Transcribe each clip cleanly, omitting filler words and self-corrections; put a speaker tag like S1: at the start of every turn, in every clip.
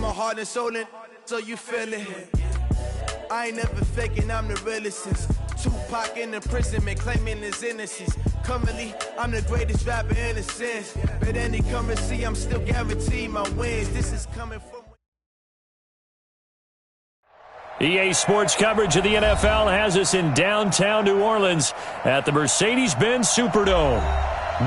S1: my heart and soul in, so you feel it. I ain't never faking, I'm the realest since Tupac in the prison, man, claiming his innocence. Currently, I'm the greatest rapper in a sense. But any currency, I'm still guaranteed my wins. This is coming from...
S2: EA Sports coverage of the NFL has us in downtown New Orleans at the Mercedes-Benz Superdome.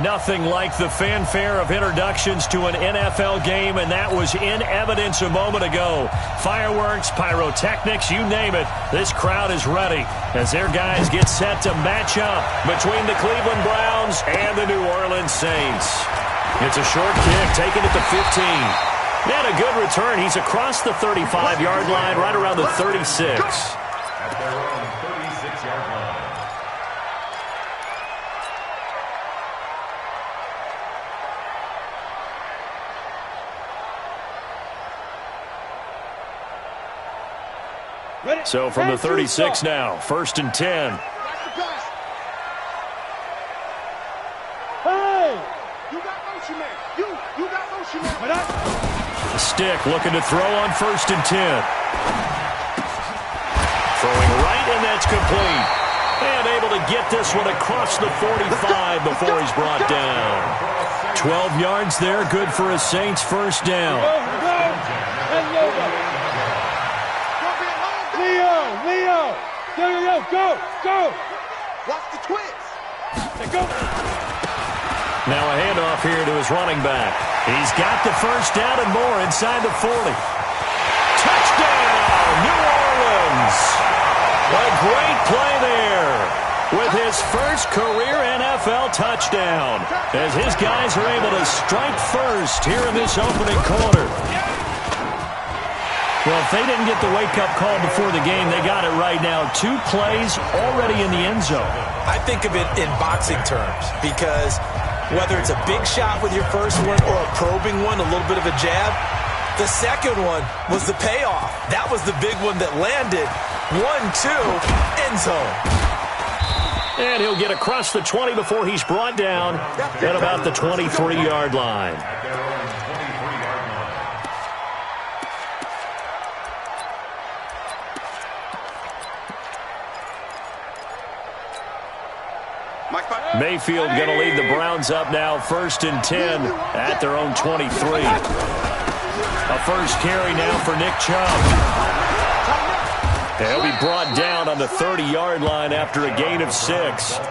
S2: Nothing like the fanfare of introductions to an NFL game, and that was in evidence a moment ago. Fireworks, pyrotechnics, you name it. This crowd is ready as their guys get set to match up between the Cleveland Browns and the New Orleans Saints. It's a short kick taken at the 15. And a good return. He's across the 35-yard line, right around the 36.
S3: At their own 36-yard line.
S2: So from the 36 now, 1st and 10.
S4: Hey! You got motion, man. You got motion, man.
S2: Stick looking to throw on 1st and 10. Throwing right, and that's complete. And able to get this one across the 45 before he's brought down. 12 yards there, good for a Saints first down.
S4: Leo! Go! Watch the twins. Go.
S2: Now a handoff here to his running back. He's got the first down and more inside the 40. Touchdown, New Orleans. A great play there with his first career NFL touchdown as his guys are able to strike first here in this opening quarter. Well, if they didn't get the wake-up call before the game, they got it right now. 2 plays already in the end zone.
S5: I think of it in boxing terms because whether it's a big shot with your first one or a probing one, a little bit of a jab, the second one was the payoff. That was the big one that landed. 1-2, end zone.
S2: And he'll get across the 20 before he's brought down at about the 23-yard line. Mayfield going to lead the Browns up now, 1st and 10 at their own 23. A first carry now for Nick Chubb. He'll be brought down on the 30-yard line after a gain of 6.
S5: All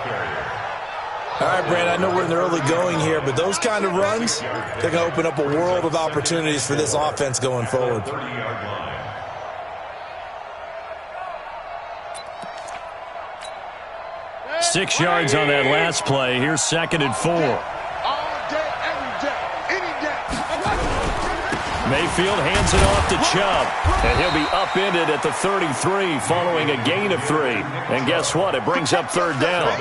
S5: right, Brad, I know we're in the early going here, but those kind of runs, they're going to open up a world of opportunities for this offense going forward.
S2: 6 yards on that last play. Here's 2nd and 4. Mayfield hands it off to Chubb, and he'll be upended at the 33 following a gain of 3. And guess what? It brings up 3rd down.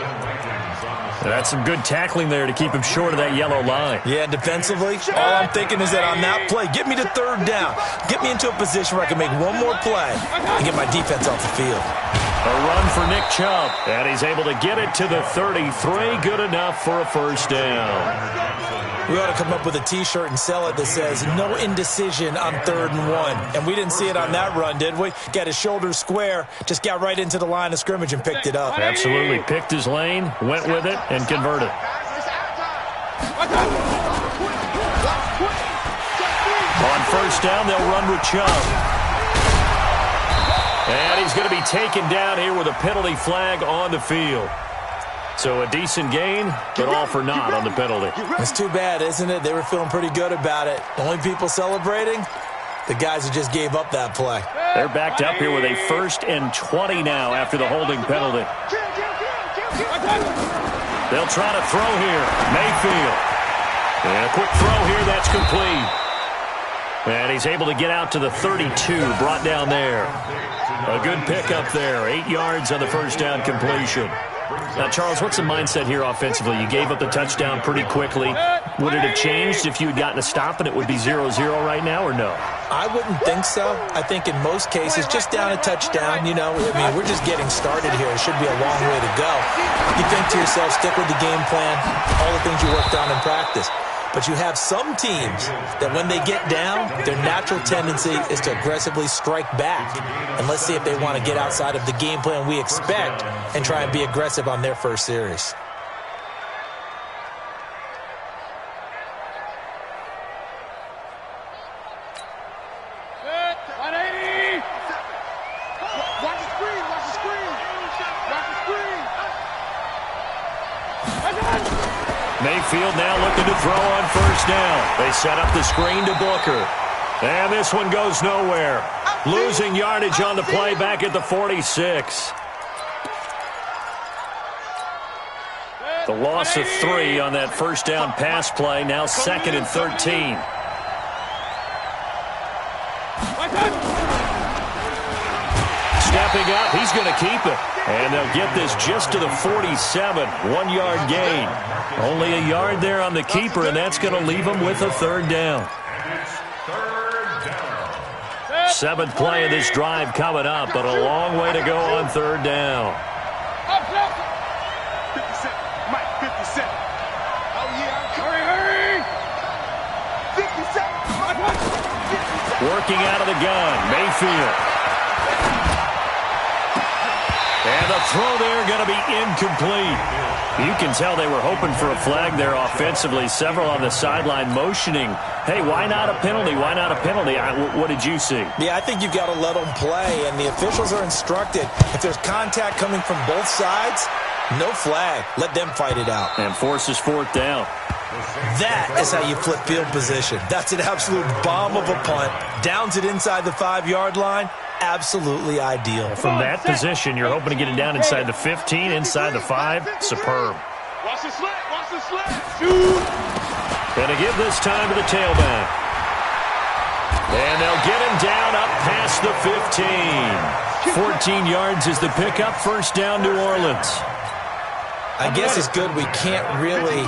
S2: And that's some good tackling there to keep him short of that yellow line.
S5: Yeah, defensively, all I'm thinking is that on that play, get me to 3rd down. Get me into a position where I can make one more play and get my defense off the field.
S2: A run for Nick Chubb, and he's able to get it to the 33. Good enough for a first down.
S5: We ought to come up with a T-shirt and sell it that says, no indecision on 3rd and 1. And we didn't see it on that run, did we? Got his shoulders square, just got right into the line of scrimmage and picked it up.
S2: Absolutely. Picked his lane, went with it, and converted. On first down, they'll run with Chubb. And he's going to be taken down here with a penalty flag on the field. So a decent gain, but all for naught on the penalty.
S5: It's too bad, isn't it? They were feeling pretty good about it. Only people celebrating, the guys who just gave up that play.
S2: They're backed up here with a 1st and 20 now after the holding penalty. They'll try to throw here. Mayfield. And a quick throw here, that's complete. And he's able to get out to the 32, brought down there. A good pickup there, 8 yards on the first down completion. Now, Charles, what's the mindset here offensively? You gave up the touchdown pretty quickly. Would it have changed if you had gotten a stop and it would be 0-0 right now, or no?
S5: I wouldn't think so. I think in most cases, just down a touchdown, you know, I mean, we're just getting started here. It should be a long way to go. You think to yourself, stick with the game plan, all the things you worked on in practice. But you have some teams that when they get down, their natural tendency is to aggressively strike back. And let's see if they want to get outside of the game plan we expect and try and be aggressive on their first series.
S2: Mayfield now looking to throw on first down. They set up the screen to Booker. And this one goes nowhere. Losing yardage on the play back at the 46. The loss of 3 on that first down pass play. Now 2nd and 13. Stepping up, he's going to keep it. And they'll get this just to the 47. 1-yard gain. Only a yard there on the keeper, and that's going to leave them with a 3rd down. 7th play of this drive coming up, but a long way to go on 3rd down.
S4: 50 Cent. Mike, 50 Cent. Oh, yeah. Hurry. 50 Cent.
S2: Working out of the gun, Mayfield. And the throw there going to be incomplete. You can tell they were hoping for a flag there offensively. Several on the sideline motioning, hey, why not a penalty? Why not a penalty? What did you see?
S5: Yeah, I think you've got to let them play, and the officials are instructed. If there's contact coming from both sides, no flag. Let them fight it out.
S2: And forces 4th down.
S5: That is how you flip field position. That's an absolute bomb of a punt. Downs it inside the 5-yard line. Absolutely ideal.
S2: From that position, you're hoping to get it down inside the 15, inside the 5. Superb.
S4: Watch the slant. Watch the slant. Shoot.
S2: Going to give this time to the tailback. And they'll get him down up past the 15. 14 yards is the pickup. First down, New Orleans.
S5: I guess it's good we can't really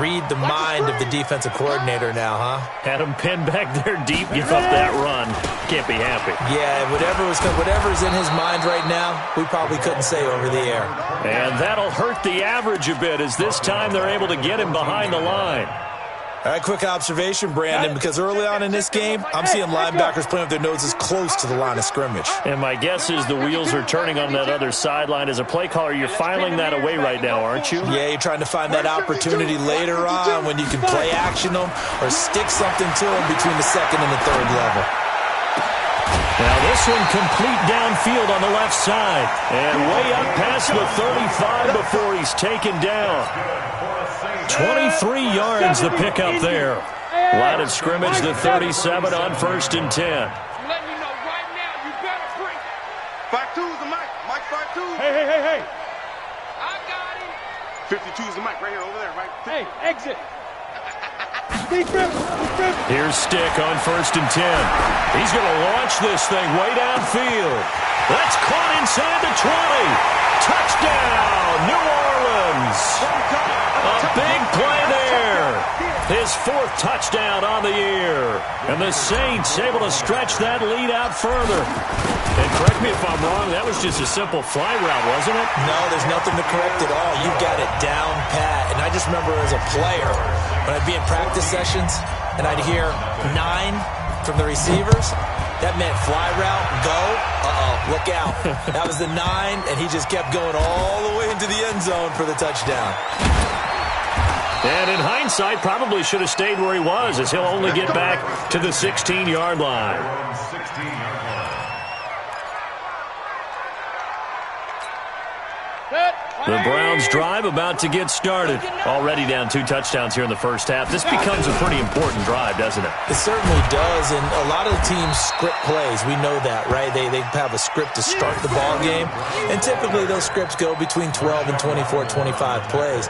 S5: read the mind of the defensive coordinator now, huh?
S2: Had him pinned back there deep, give up that run. Can't be happy.
S5: Yeah, whatever's in his mind right now, we probably couldn't say over the air.
S2: And that'll hurt the average a bit as this time they're able to get him behind the line.
S5: All right, quick observation, Brandon, because early on in this game, I'm seeing linebackers playing with their noses close to the line of scrimmage.
S2: And my guess is the wheels are turning on that other sideline. As a play caller, you're filing that away right now, aren't you?
S5: Yeah, you're trying to find that opportunity later on when you can play action them or stick something to them between the 2nd and the 3rd level.
S2: Now this one complete downfield on the left side. And way up past the 35 before he's taken down. 23 yards the pickup there. Line of scrimmage, the 37 on 1st and 10.
S4: I'm letting you know right now, you better bring it. 5-2's the mic. Mike 5-2. Hey. I got him. 52's the mic right here, over there, right? Hey, exit.
S2: Here's Stick on 1st and 10. He's going to launch this thing way downfield. That's caught inside the 20. Touchdown, New Orleans. A big play there. His 4th touchdown on the year. And the Saints able to stretch that lead out further. And correct me if I'm wrong, that was just a simple fly route, wasn't it?
S5: No, there's nothing to correct at all. You've got it down pat. And I just remember as a player, when I'd be in practice sessions and I'd hear 9 from the receivers, that meant fly route, go, look out. That was the 9, and he just kept going all the way into the end zone for the touchdown.
S2: And in hindsight, probably should have stayed where he was, as he'll only get back to the 16-yard line. The Browns drive about to get started. Already down 2 touchdowns here in the first half. This becomes a pretty important drive, doesn't it?
S5: It certainly does, and a lot of the teams script plays. We know that, right? They have a script to start the ball game, and typically those scripts go between 12 and 24, 25 plays.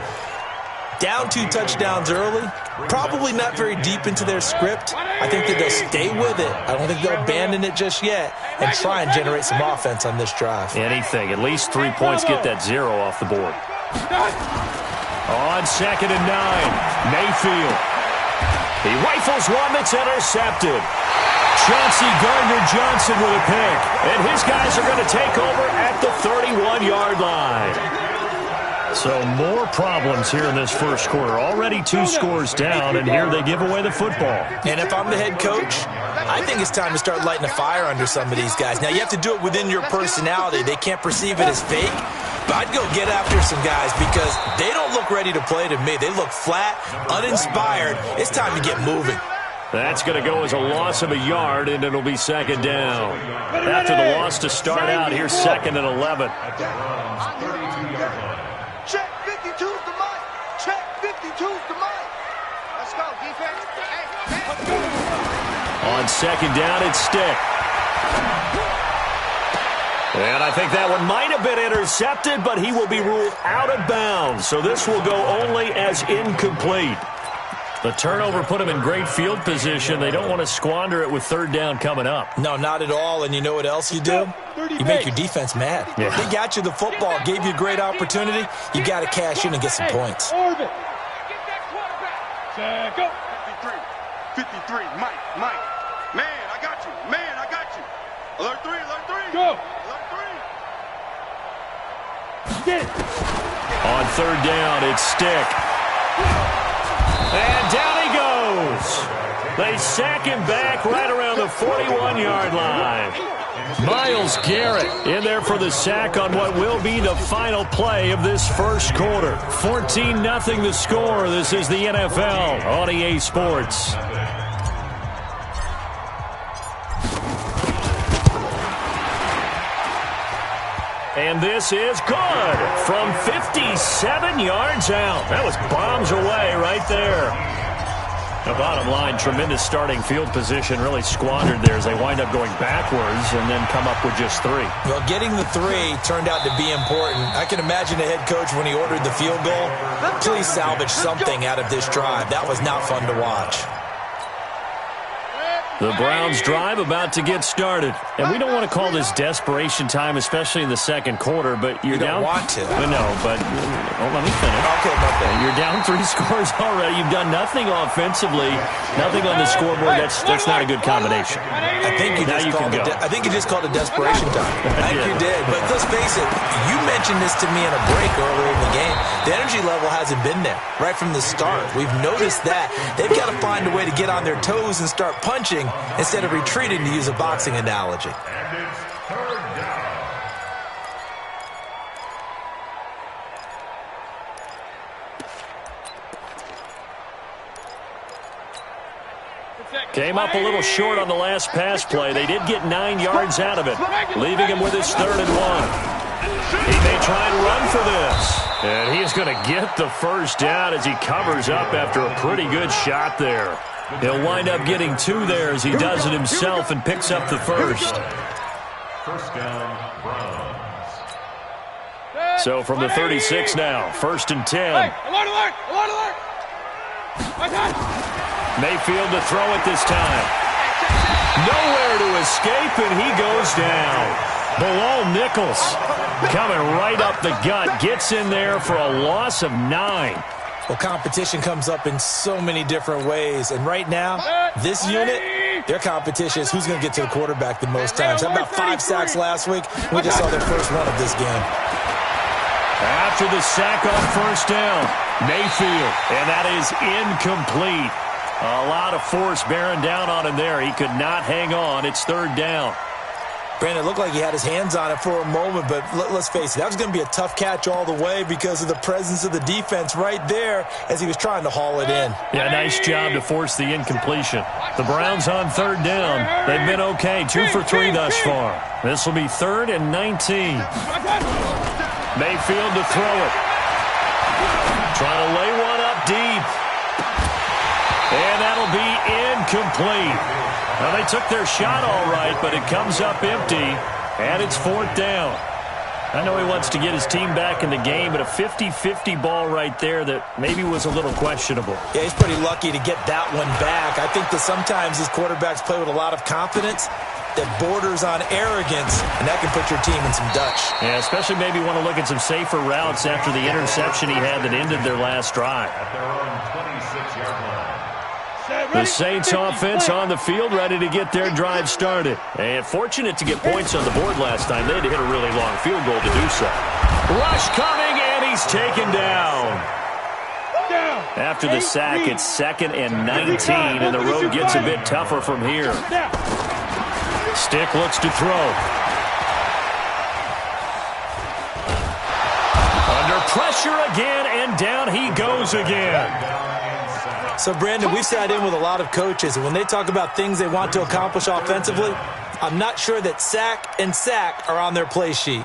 S5: Down 2 touchdowns early, probably not very deep into their script. I think that they'll stay with it. I don't think they'll abandon it just yet and try and generate some offense on this drive.
S2: Anything. At least 3 points, get that 0 off the board. On 2nd and 9, Mayfield. He rifles one that's intercepted. Chauncey Gardner-Johnson with a pick. And his guys are going to take over at the 31-yard line. So more problems here in this first quarter. Already 2 scores down, and here they give away the football.
S5: And if I'm the head coach, I think it's time to start lighting a fire under some of these guys. Now, you have to do it within your personality. They can't perceive it as fake. But I'd go get after some guys because they don't look ready to play to me. They look flat, uninspired. It's time to get moving.
S2: That's going to go as a loss of a yard, and it'll be second down. After the loss to start out, here's second and 11.
S4: Check 52's the mic. Check 52's the mic. Let's go, defense.
S2: On second down, it's Stick. And I think that one might have been intercepted, but he will be ruled out of bounds. So this will go only as incomplete. The turnover put him in great field position. They don't want to squander it with third down coming up.
S5: No, not at all. And you know what else you do? You make your defense mad.
S2: Yeah.
S5: They got you the football, gave you a great opportunity. You got to cash in and get some points.
S4: Orbit. Get that quarterback. Go. 53. Mike. Man, I got you. Alert 3. Go. Alert 3. Get it.
S2: On third down, it's Stick. And down he goes. They sack him back right around the 41-yard line. Miles Garrett in there for the sack on what will be the final play of this first quarter. 14-0 the score. This is the NFL on EA Sports. And this is good from 57 yards out. That was bombs away right there. The bottom line, tremendous starting field position, really squandered there as they wind up going backwards and then come up with just 3.
S5: Well, getting the 3 turned out to be important. I can imagine the head coach when he ordered the field goal. Please salvage something out of this drive. That was not fun to watch.
S2: The Browns drive about to get started. And we don't want to call this desperation time, especially in the second quarter, but you're down.
S5: You don't want to.
S2: No, but let me finish.
S5: Okay, nothing.
S2: You're down 3 scores already. You've done nothing offensively, nothing on the scoreboard. That's not a good combination.
S5: I think you just called it desperation time. I think you did. But let's face it, you mentioned this to me in a break earlier in the game. The energy level hasn't been there right from the start. We've noticed that. They've got to find a way to get on their toes and start punching instead of retreating, to use a boxing analogy.
S3: And it's third down.
S2: Came up a little short on the last pass play. They did get 9 yards out of it, leaving him with his 3rd and 1. He may try and run for this. And he's going to get the first down as he covers up after a pretty good shot there. He'll wind up getting 2 there as he does it himself and picks up the first.
S3: First down, Browns.
S2: So from the 36 now, 1st and 10.
S4: Alert!
S2: Mayfield to throw it this time. Nowhere to escape, and he goes down. Bilal Nichols coming right up the gut, gets in there for a loss of 9.
S5: Well, competition comes up in so many different ways. And right now, this unit, their competition is who's going to get to the quarterback the most times. How about 5 sacks last week? We just saw their first run of this game.
S2: After the sack on first down, Mayfield, and that is incomplete. A lot of force bearing down on him there. He could not hang on. It's 3rd down.
S5: Brandon, it looked like he had his hands on it for a moment, but let's face it, that was going to be a tough catch all the way because of the presence of the defense right there as he was trying to haul it in.
S2: Yeah, nice job to force the incompletion. The Browns on 3rd down. They've been okay, 2 for 3 thus far. This will be 3rd and 19. Mayfield to throw it. Trying to lay one up deep. And that'll be incomplete. Well, they took their shot all right, but it comes up empty, and it's 4th down. I know he wants to get his team back in the game, but a 50-50 ball right there that maybe was a little questionable.
S5: Yeah, he's pretty lucky to get that one back. I think that sometimes these quarterbacks play with a lot of confidence that borders on arrogance, and that can put your team in some Dutch.
S2: Yeah, especially maybe want to look at some safer routes after the interception he had that ended their last drive.
S3: At their own 26-yard line.
S2: The Saints offense on the field, ready to get their drive started. And fortunate to get points on the board last time. They had to hit a really long field goal to do so. Rush coming, and he he's taken down. After the sack, it's 2nd and 19, and the road gets a bit tougher from here. Stick looks to throw. Under pressure again, and down he goes again.
S5: So, Brandon, we've sat in with a lot of coaches, and when they talk about things they want to accomplish offensively, I'm not sure that sack and sack are on their play sheet.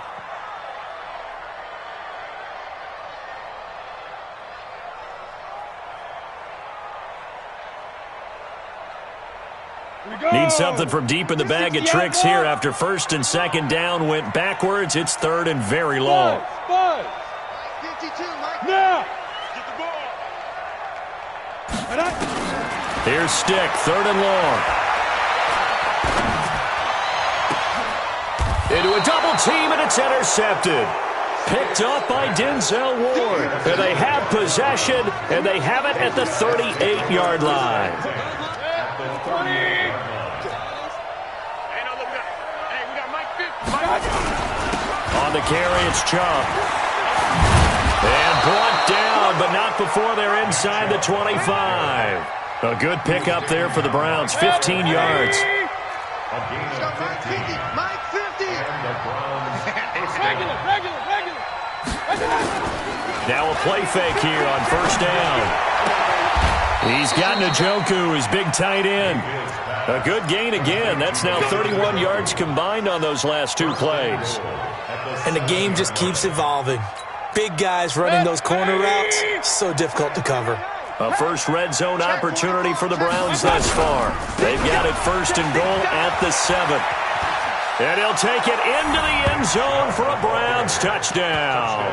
S2: Need something from deep in the bag of tricks here after 1st and 2nd down went backwards. It's 3rd and very long.
S4: Now.
S2: Here's Stick, 3rd and long. Into a double team, and it's intercepted. Picked up by Denzel Ward. And they have possession, and they have it at the 38-yard line. On the carry, it's Chubb. And brought down, but not before they're inside the 25. A good pickup there for the Browns, 15 yards. Now a play fake here on 1st down. He's got Njoku, his big tight end. A good gain again. That's now 31 yards combined on those last 2 plays.
S5: And the game just keeps evolving. Big guys running those corner routes, so difficult to cover.
S2: A first red zone opportunity for the Browns thus far. They've got it 1st and goal at the 7. And he'll take it into the end zone for a Browns touchdown.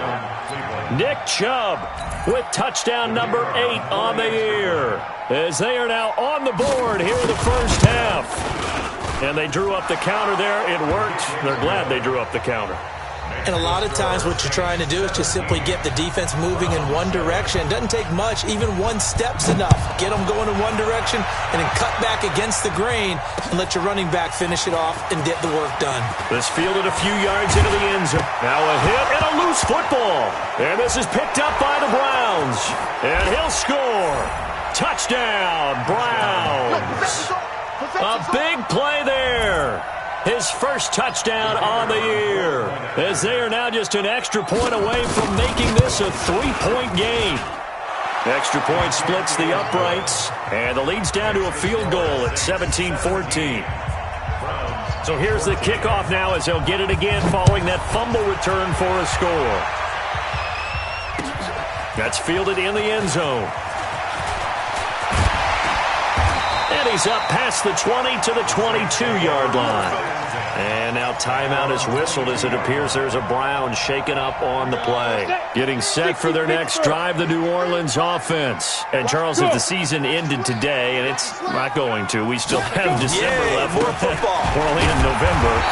S2: Nick Chubb with touchdown number 8 on the year, as they are now on the board here in the first half. And they drew up the counter there. It worked. They're glad they drew up the counter.
S5: And a lot of times what you're trying to do is just simply get the defense moving in one direction. It doesn't take much. Even one step's enough. Get them going in one direction and then cut back against the grain and let your running back finish it off and get the work done.
S2: This fielded a few yards into the end zone. Now a hit and a loose football. And this is picked up by the Browns. And he'll score. Touchdown, Browns. A big play there. His first touchdown on the year, as they are now just an extra point away from making this a 3-point game. Extra point splits the uprights, and the lead's down to a field goal at 17-14. So here's the kickoff now as they'll get it again following that fumble return for a score. That's fielded in the end zone. And he's up past the 20 to the 22-yard line. And now timeout is whistled as it appears there's a Brown shaken up on the play. Getting set for their next drive, the New Orleans offense. And Charles, if the season ended today, and it's not going to, we still have December left.
S5: More football.
S2: We're only in November.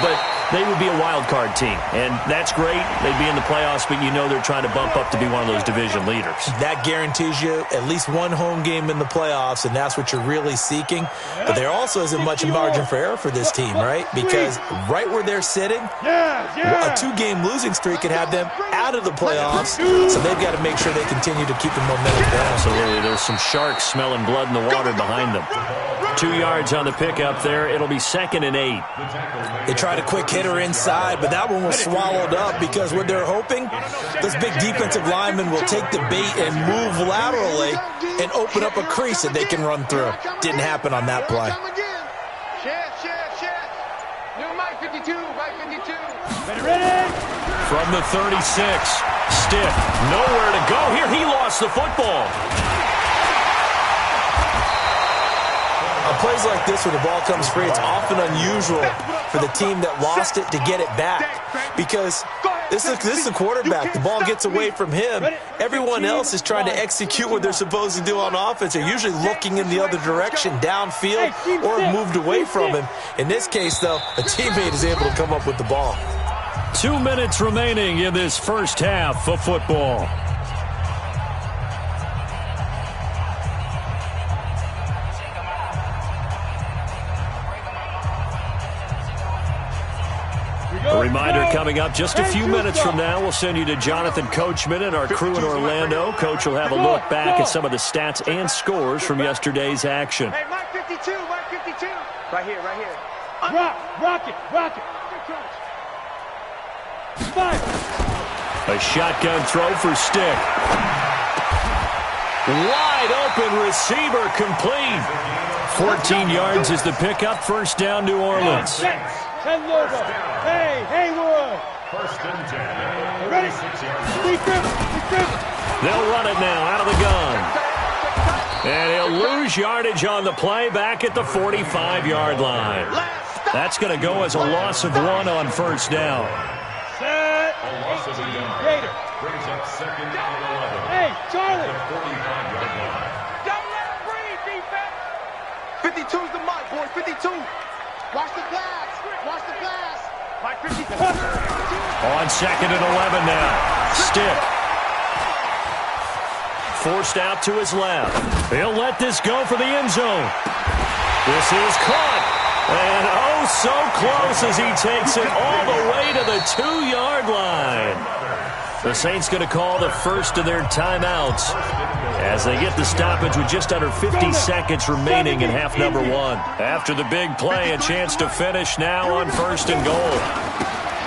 S2: But they would be a wild card team. And that's great. They'd be in the playoffs, but you know they're trying to bump up to be one of those division leaders. That
S5: guarantees you at least one home game in the playoffs, and that's what you're really seeking. But there also isn't much margin for error for this team, right? Because right where they're sitting, a 2-game losing streak could have them out of the playoffs. So they've got to make sure they continue to keep the momentum down.
S2: Absolutely. There's some sharks smelling blood in the water behind them. 2 yards on the pickup there. It'll be 2nd and 8.
S5: They tried a quick hitter inside, but that one was swallowed up because what they're hoping, those big defensive linemen will take the bait and move laterally and open up a crease that they can run through. Didn't happen on that play.
S2: From the 36, Stick, nowhere to go here. He lost the football.
S5: Plays like this where the ball comes free, it's often unusual for the team that lost it to get it back because this is the quarterback. The ball gets away from him. Everyone else is trying to execute what they're supposed to do on offense. They're usually looking in the other direction, downfield, or moved away from him. In this case, though, a teammate is able to come up with the ball.
S2: 2 minutes remaining in this first half of football. A reminder coming up just a few minutes from now, we'll send you to Jonathan Coachman and our crew in Orlando. Coach will have a look back at some of the stats and scores from yesterday's action.
S4: Hey, Mike 52, Mike 52. Right here, right here.
S6: Rock it. Five.
S2: A shotgun throw for Stick. Wide open receiver complete. 14 yards is the pickup. First down, New Orleans.
S6: 10 logo. Hey, Haywood.
S3: First and 10.
S6: Ready?
S2: They'll run it now out of the gun. And he'll lose yardage on the play back at the 45-yard line. That's going to go as a loss of 1 on first down.
S6: Set.
S3: A loss of a yard.
S6: Gator.
S3: Brings up second and 11.
S6: Hey, Charlie.
S3: The 45-yard line.
S4: Don't let him breathe, defense. 52's the mic, boy. 52. Watch the glass. Watch the glass. Mike 52.
S2: On second and 11 now. Stick. Forced out to his left. He'll let this go for the end zone. This is caught. And oh, so close as he takes it all the way to the 2-yard line. The Saints going to call the first of their timeouts as they get the stoppage with just under 50 seconds remaining in half number 1. After the big play, a chance to finish now on first and goal.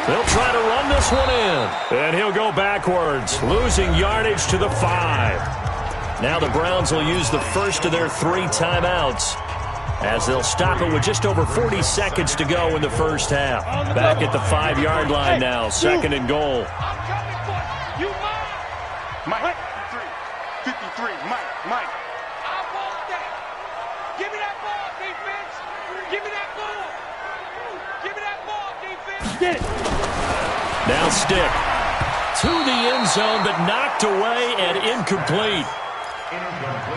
S2: They'll try to run this one in. And he'll go backwards, losing yardage to the 5. Now the Browns will use the first of their 3 timeouts as they'll stop it with just over 40 seconds to go in the first half. Back at the 5-yard line now, second and goal.
S4: I'm coming for you. You mine. Mike 53. Mike. I want that. Give me that ball, defense. Give me that ball. Give me that ball, defense.
S6: Get it.
S2: Now Stick to the end zone, but knocked away and incomplete.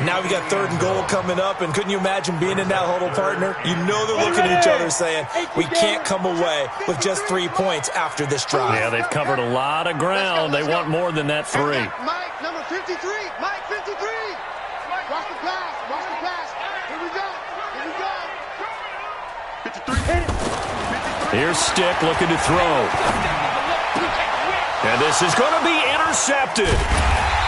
S5: Now we got third and goal coming up, and couldn't you imagine being in that huddle, partner? You know they're looking at each other saying, we can't come away with just 3 points after this drive.
S2: Yeah, they've covered a lot of ground. They want more than that 3.
S4: Mike, number 53. Mike 53. Watch the pass. Watch the pass. Here we go. 53.
S2: Here's Stick looking to throw. And this is going to be intercepted.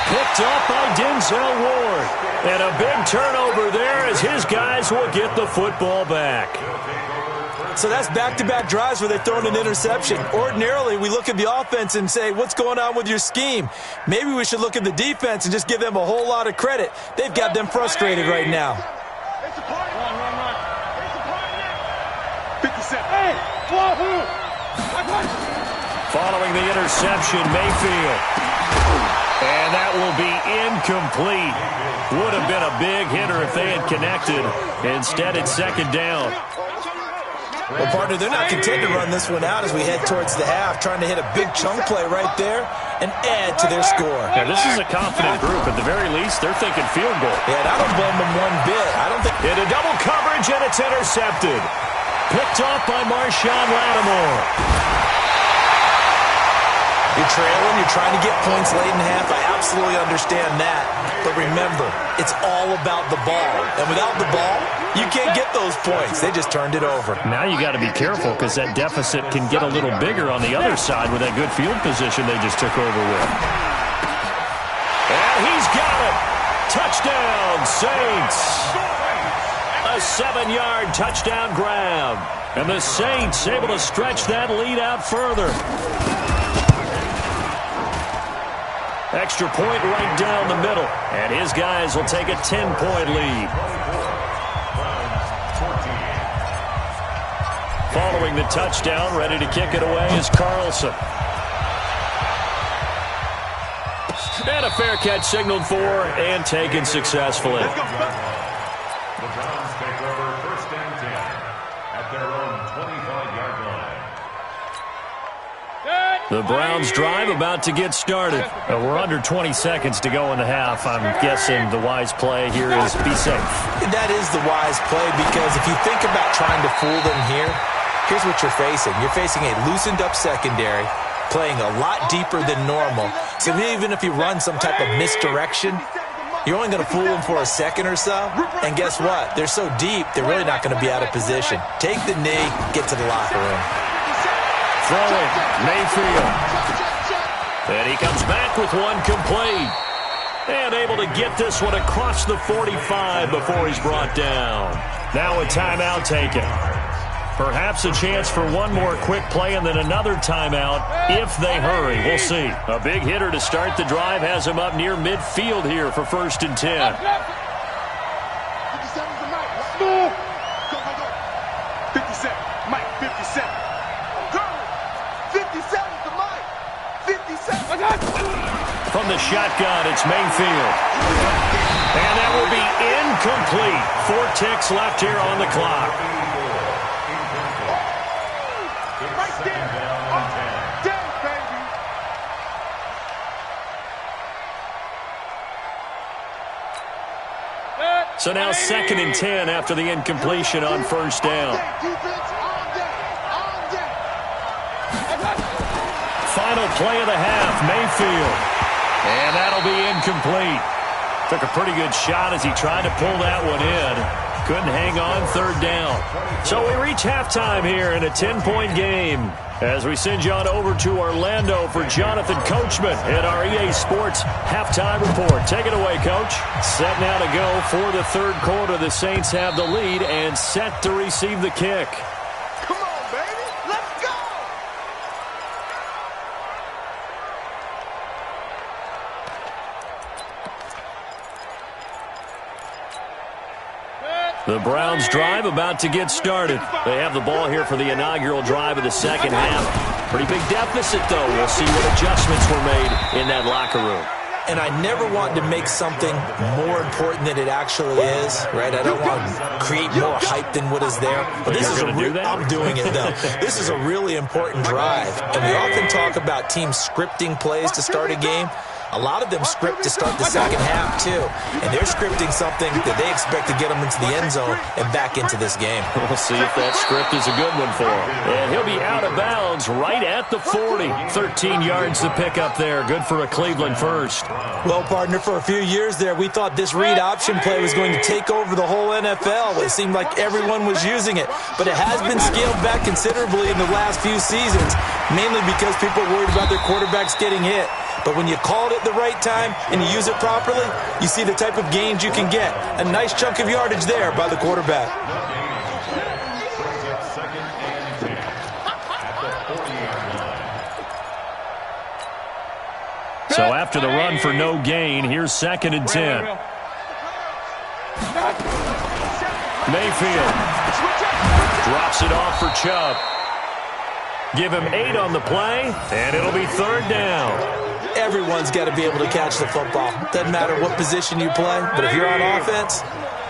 S2: Picked up by Denzel Ward. And a big turnover there as his guys will get the football back.
S5: So that's back-to-back drives where they've thrown an interception. Ordinarily, we look at the offense and say, what's going on with your scheme? Maybe we should look at the defense and just give them a whole lot of credit. They've got them frustrated right now.
S4: Run. 57.
S6: Hey, wahoo.
S2: Following the interception, Mayfield. And that will be incomplete. Would have been a big hitter if they had connected. Instead, it's second down.
S5: Well, partner, they're not content to run this one out as we head towards the half, trying to hit a big chunk play right there and add to their score.
S2: Now, this is a confident group. At the very least, they're thinking field goal.
S5: Yeah, and I don't blame them one bit. I don't think...
S2: Into double coverage, and it's intercepted. Picked off by Marshawn Lattimore.
S5: You're trailing, you're trying to get points late in half. I absolutely understand that. But remember, it's all about the ball. And without the ball, you can't get those points. They just turned it over.
S2: Now you got to be careful because that deficit can get a little bigger on the other side with that good field position they just took over with. And he's got it. Touchdown, Saints. A 7-yard touchdown grab. And the Saints able to stretch that lead out further. Extra point right down the middle. And his guys will take a 10-point lead. Following the touchdown, ready to kick it away is Carlson. And a fair catch signaled for and taken successfully.
S3: The Browns take over first and 10 at their own 25-yard line.
S2: The Browns drive about to get started. We're under 20 seconds to go in the half. I'm guessing the wise play here is be safe.
S5: That is the wise play because if you think about trying to fool them here, here's what you're facing. You're facing a loosened up secondary, playing a lot deeper than normal. So even if you run some type of misdirection, you're only going to fool them for a second or so. And guess what? They're so deep, they're really not going to be out of position. Take the knee, get to the locker room.
S2: throwing. Mayfield. And he comes back with one complete. And able to get this one across the 45 before he's brought down. Now a timeout taken. Perhaps a chance for one more quick play and then another timeout if they hurry. We'll see. A big hitter to start the drive has him up near midfield here for 1st and 10.
S4: 57, Mike, 57. 57's the Mike. 57.
S2: From the shotgun, it's Mayfield. And that will be incomplete. 4 ticks left here on the clock.
S4: Right there. Dang, baby.
S2: So now 2nd and 10 after the incompletion on 1st down. Final play of the half, Mayfield. And that'll be incomplete. Took a pretty good shot as he tried to pull that one in. Couldn't hang on 3rd down. So we reach halftime here in a 10-point game as we send you on over to Orlando for Jonathan Coachman at our EA Sports Halftime Report. Take it away, Coach. Set now to go for the 3rd quarter. The Saints have the lead and set to receive the kick.
S4: Come on, baby. Let's go.
S2: The Browns drive about to get started. They have the ball here for the inaugural drive of the 2nd half. Pretty big deficit, though. We'll see what adjustments were made in that locker room.
S5: And I never want to make something more important than it actually is, right? I don't want to create more hype than what is there. But this is I'm doing it, though. This is a really important drive. And we often talk about teams scripting plays to start a game. A lot of them script to start the 2nd half, too. And they're scripting something that they expect to get them into the end zone and back into this game.
S2: We'll see if that script is a good one for him. And he'll be out of bounds right at the 40. 13 yards to pick up there. Good for a Cleveland first.
S5: Well, partner, for a few years there, we thought this read option play was going to take over the whole NFL. It seemed like everyone was using it. But it has been scaled back considerably in the last few seasons, mainly because people are worried about their quarterbacks getting hit. But when you call it at the right time and you use it properly, you see the type of gains you can get. A nice chunk of yardage there by the quarterback.
S2: So after the run for no gain, here's 2nd and 10. Mayfield drops it off for Chubb. Give him 8 on the play, and it'll be 3rd down.
S5: Everyone's got to be able to catch the football. Doesn't matter what position you play, but if you're on offense,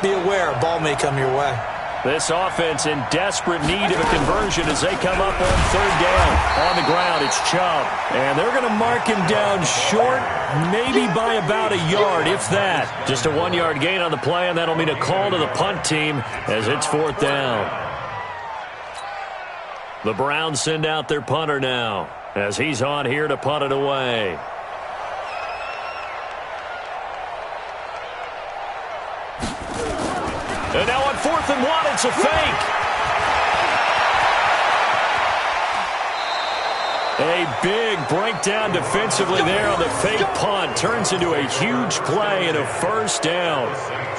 S5: be aware a ball may come your way.
S2: This offense in desperate need of a conversion as they come up on 3rd down. On the ground, it's Chubb. And they're going to mark him down short, maybe by about a yard, if that. Just a 1-yard gain on the play, and that'll mean a call to the punt team as it's 4th down. The Browns send out their punter now as he's on here to punt it away. And now on 4th and 1, it's a fake. A big breakdown defensively there on the fake punt. Turns into a huge play and a 1st down.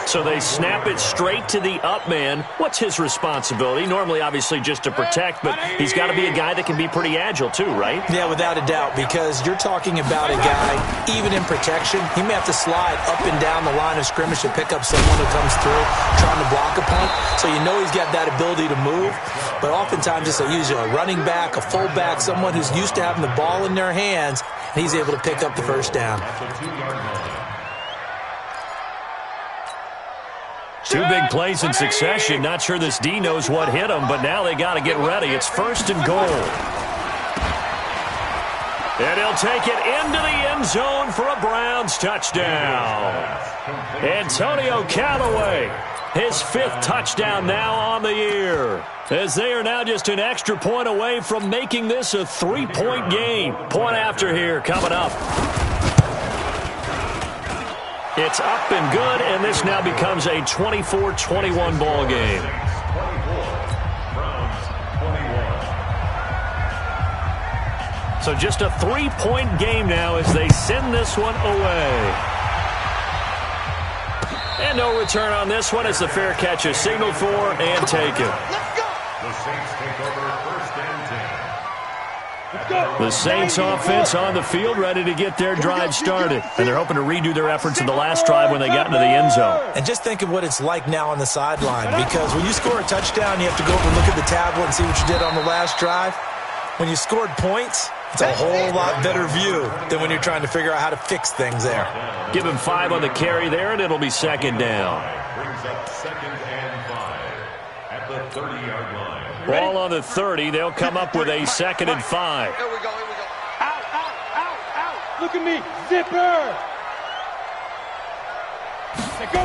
S2: So they snap it straight to the up man. What's his responsibility? Normally, obviously, just to protect, but he's got to be a guy that can be pretty agile too, right?
S5: Yeah, without a doubt, because you're talking about a guy, even in protection, he may have to slide up and down the line of scrimmage to pick up someone who comes through trying to block a punt. So you know he's got that ability to move. But oftentimes it's usually a running back, a fullback, someone who's used to having the ball in their hands, and he's able to pick up the 1st down.
S2: 2 big plays in succession. Not sure this D knows what hit him, but now they got to get ready. It's 1st and goal. And he'll take it into the end zone for a Browns touchdown. Antonio Callaway, his 5th touchdown now on the year, as they are now just an extra point away from making this a 3-point game. Point after here coming up. It's up and good, and this now becomes a 24-21 ball game. So just a 3-point game now as they send this one away. And no return on this one as the fair catch is signaled for and taken.
S3: The Saints take over first and 10.
S2: The Saints offense on the field ready to get their drive started. And they're hoping to redo their efforts in the last drive when they got into the end zone.
S5: And just think of what it's like now on the sideline, because when you score a touchdown, you have to go over and look at the tablet and see what you did on the last drive. When you scored points, it's a whole lot better view than when you're trying to figure out how to fix things there.
S2: Give him 5 on the carry there, and it'll be second down.
S3: Brings up second and 5 at the 30-yard line.
S2: Ball on the 30. They'll come up with a second and 5.
S4: Here we go, here we go. Out.
S6: Look at me. Zipper. Hey, go.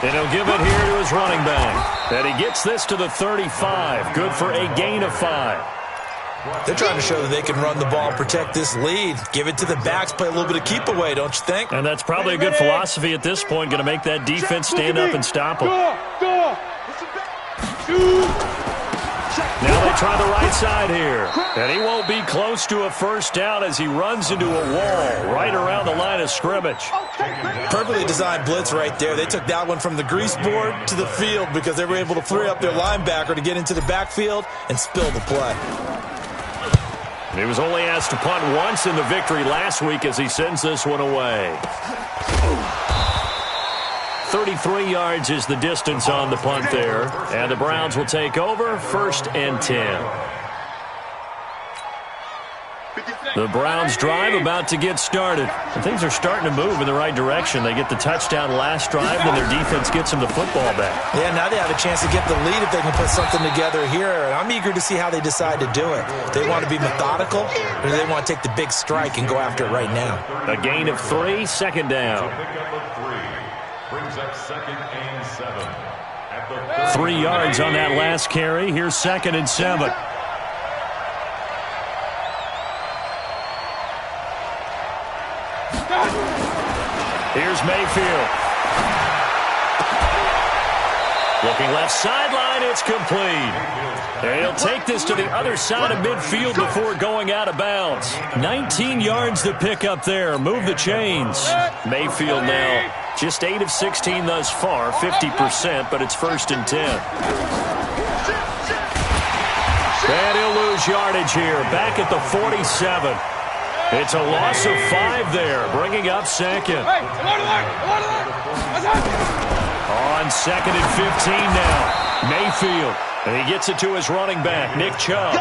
S2: And he'll give it here to his running back. And he gets this to the 35. Good for a gain of 5.
S5: They're trying to show that they can run the ball and protect this lead. Give it to the backs, play a little bit of keep away, don't you think?
S2: And that's probably a good philosophy at this point. Going to make that defense stand up and stop them.
S6: Go.
S2: Now they try the right side here. And he won't be close to a first down as he runs into a wall right around the line of scrimmage.
S5: Perfectly designed blitz right there. They took that one from the grease board to the field because they were able to free up their linebacker to get into the backfield and spill the play.
S2: He was only asked to punt once in the victory last week as he sends this one away. 33 yards is the distance on the punt there. And the Browns will take over first and 10. The Browns drive about to get started. And things are starting to move in the right direction. They get the touchdown last drive, and their defense gets them the football back.
S5: Yeah, now they have a chance to get the lead if they can put something together here. And I'm eager to see how they decide to do it. Do they want to be methodical, or do they want to take the big strike and go after it right now?
S2: A gain of 3, second down.
S3: Pickup of 3 brings up second and 7 at the
S2: 3 yards on that last carry. Here's second and 7. Here's Mayfield. Looking left sideline, it's complete. And he'll take this to the other side of midfield before going out of bounds. 19 yards to pick up there. Move the chains. Mayfield now just 8 of 16 thus far, 50%, but it's first and 10. And he'll lose yardage here, back at the 47. It's a loss of 5 there, bringing up second. On second and 15 now, Mayfield. And he gets it to his running back, Nick Chubb.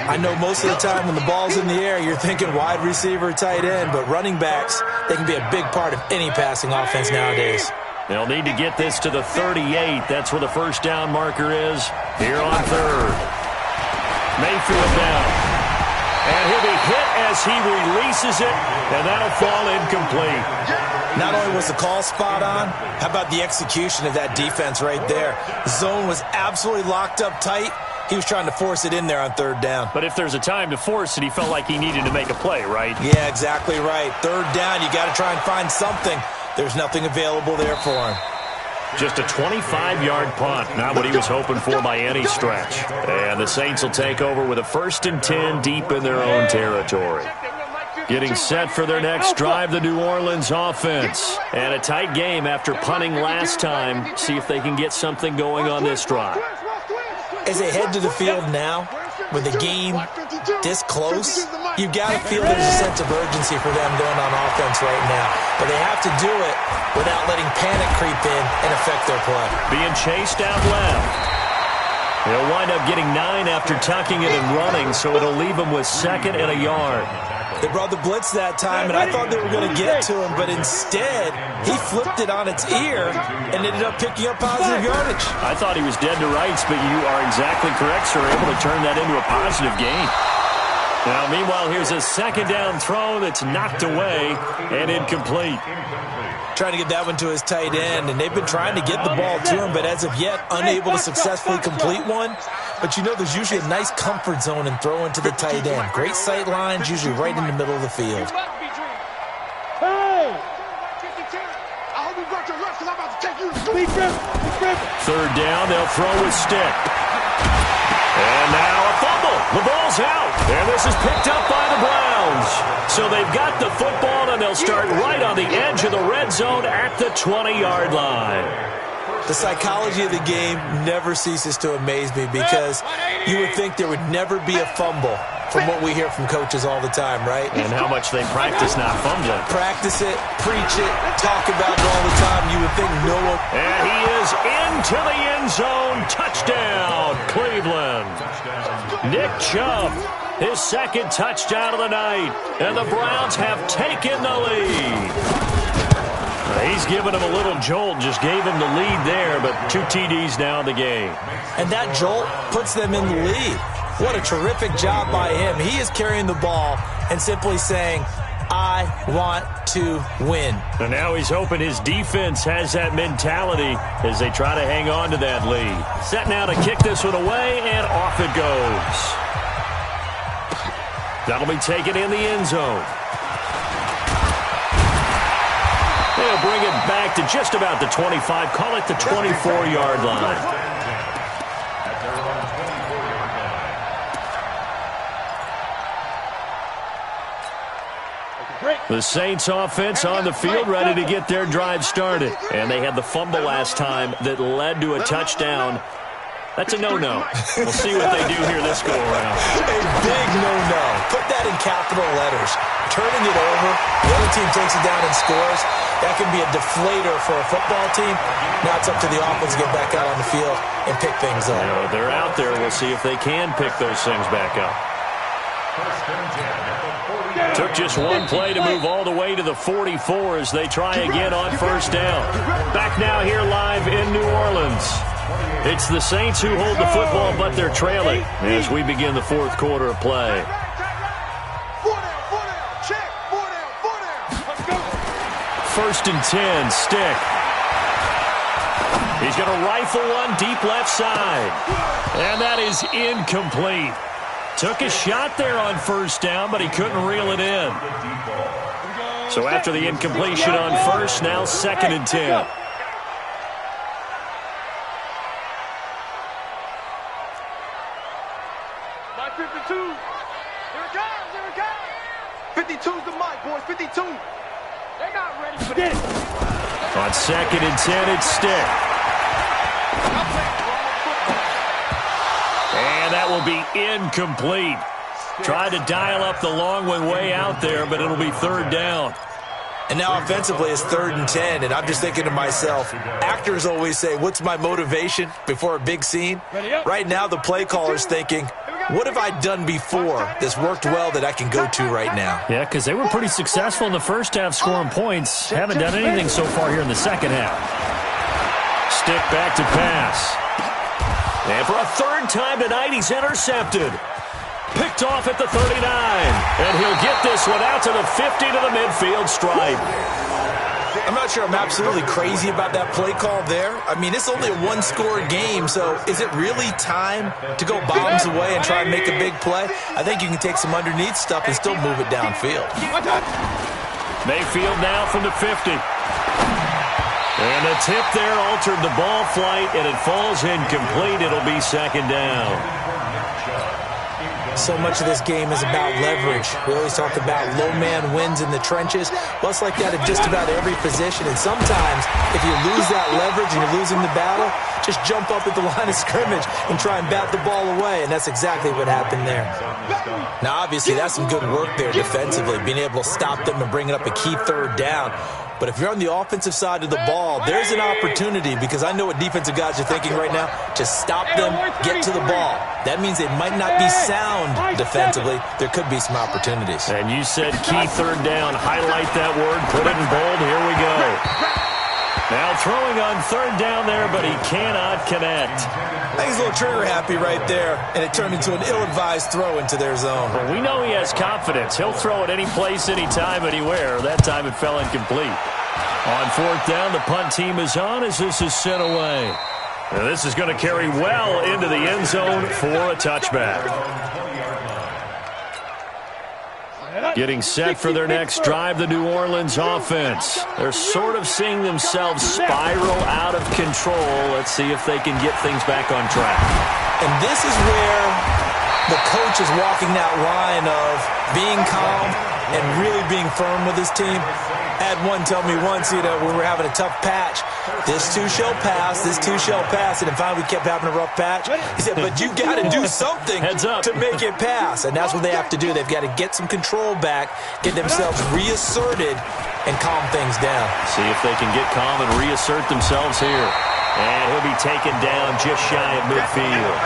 S5: I know most of the time when the ball's in the air, you're thinking wide receiver, tight end, but running backs, they can be a big part of any passing offense nowadays.
S2: They'll need to get this to the 38. That's where the first down marker is here on third. Mayfield down. And he'll be hit as he releases it, and that'll fall incomplete.
S5: Not only was the call spot on, how about the execution of that defense right there? The zone was absolutely locked up tight. He was trying to force it in there on third down.
S2: But if there's a time to force it, he felt like he needed to make a play, right?
S5: Yeah, exactly right. Third down, you got to try and find something. There's nothing available there for him.
S2: Just a 25-yard punt, not what he was hoping for by any stretch. And the Saints will take over with a first and 10 deep in their own territory. Getting set for their next drive, the New Orleans offense. And a tight game after punting last time. See if they can get something going on this drive.
S5: As they head to the field now, with the game this close, you've got to feel there's a sense of urgency for them going on offense right now. But they have to do it without letting panic creep in and affect their play.
S2: Being chased out left. They'll wind up getting 9 after tucking it and running, so it'll leave them with second and a yard.
S5: They brought the blitz that time, and I thought they were going to get to him, but instead, he flipped it on its ear and ended up picking up positive yardage.
S2: I thought he was dead to rights, but you are exactly correct, sir. Able to turn that into a positive gain. Now, meanwhile, here's a second down throw that's knocked away and incomplete.
S5: Trying to get that one to his tight end, and they've been trying to get the ball to him, but as of yet, unable to successfully complete one. But you know there's usually a nice comfort zone in throwing to the tight end. Great sight lines, usually right in the middle of the field.
S2: Third down, they'll throw with stick. And now a fumble. The ball ball's out, and this is picked up by the Browns. So they've got the football, and they'll start right on the edge of the red zone at the 20-yard line.
S5: The psychology of the game never ceases to amaze me because you would think there would never be a fumble from what we hear from coaches all the time, right?
S2: And how much they practice not fumbling.
S5: Practice it, preach it, talk about it all the time. You would think no one...
S2: And he is into the end zone. Touchdown, Cleveland. Nick Chubb, his second touchdown of the night. And the Browns have taken the lead. He's given him a little jolt, just gave him the lead there, but 2 TDs now in the game.
S5: And that jolt puts them in the lead. What a terrific job by him. He is carrying the ball and simply saying, I want to win.
S2: And now he's hoping his defense has that mentality as they try to hang on to that lead. Set now to kick this one away, and off it goes. That'll be taken in the end zone. They'll bring it back to just about the 25. Call it the 24-yard line. The Saints offense on the field ready to get their drive started. And they had the fumble last time that led to a touchdown. That's a no-no. We'll see what they do here this go-around.
S5: A big no-no. Put that in capital letters. Turning it over, the other team takes it down and scores. That can be a deflator for a football team. Now it's up to the offense to get back out on the field and pick things up.
S2: You know, they're out there. We'll see if they can pick those things back up. Took just one play to move all the way to the 44 as they try again on first down. Back now here live in New Orleans. It's the Saints who hold the football, but they're trailing as we begin the fourth quarter of play. First and 10, Stick. He's going to rifle one deep left side. And that is incomplete. Took a shot there on first down, but he couldn't reel it in. So after the incompletion on first, now second and 10.
S4: My 52. Here it comes, here it comes. 52's the mic, boys, 52. They're not ready for this.
S2: On second and 10, it's Stick. And that will be incomplete. Tried to dial up the long one way out there, but it'll be third down.
S5: And now offensively it's third and 10, and I'm just thinking to myself, actors always say, what's my motivation before a big scene? Right now the play caller's thinking, what have I done before that's worked well that I can go to right now?
S2: Yeah, because they were pretty successful in the first half scoring points. Haven't done anything so far here in the second half. Stick back to pass. And for a third time tonight, he's intercepted. Picked off at the 39. And he'll get this one out to the 50 to the midfield stripe.
S5: I'm not sure I'm absolutely crazy about that play call there. I mean, it's only a one-score game, so is it really time to go bombs away and try and make a big play? I think you can take some underneath stuff and still move it downfield.
S2: Mayfield now from the 50. And the tip there altered the ball flight, and it falls incomplete. It'll be second down.
S5: So much of this game is about leverage. We always talk about low man wins in the trenches. Well, it's like that at just about every position. And sometimes, if you lose that leverage and you're losing the battle, just jump up at the line of scrimmage and try and bat the ball away. And that's exactly what happened there. Now, obviously, that's some good work there defensively, being able to stop them and bring it up a key third down. But if you're on the offensive side of the ball, there's an opportunity, because I know what defensive guys are thinking right now, to stop them, get to the ball. That means they might not be sound defensively. There could be some opportunities.
S2: And you said key third down. Highlight that word. Put it in bold. Here we go. Now throwing on third down there, but he cannot connect.
S5: I think he's a little trigger happy right there, and it turned into an ill-advised throw into their zone.
S2: Well, we know he has confidence. He'll throw it any place, anytime, anywhere. That time it fell incomplete. On fourth down, the punt team is on as this is sent away. And this is going to carry well into the end zone for a touchback. Getting set for their next drive, the New Orleans offense. They're sort of seeing themselves spiral out of control. Let's see if they can get things back on track.
S5: And this is where the coach is walking that line of being calm and really being firm with his team. I had one tell me once, when we were having a tough patch, this too shall pass, this too shall pass, and then finally we kept having a rough patch. He said, but you got to do something to make it pass, and that's what they have to do. They've got to get some control back, get themselves reasserted, and calm things down.
S2: See if they can get calm and reassert themselves here. And he'll be taken down just shy of midfield.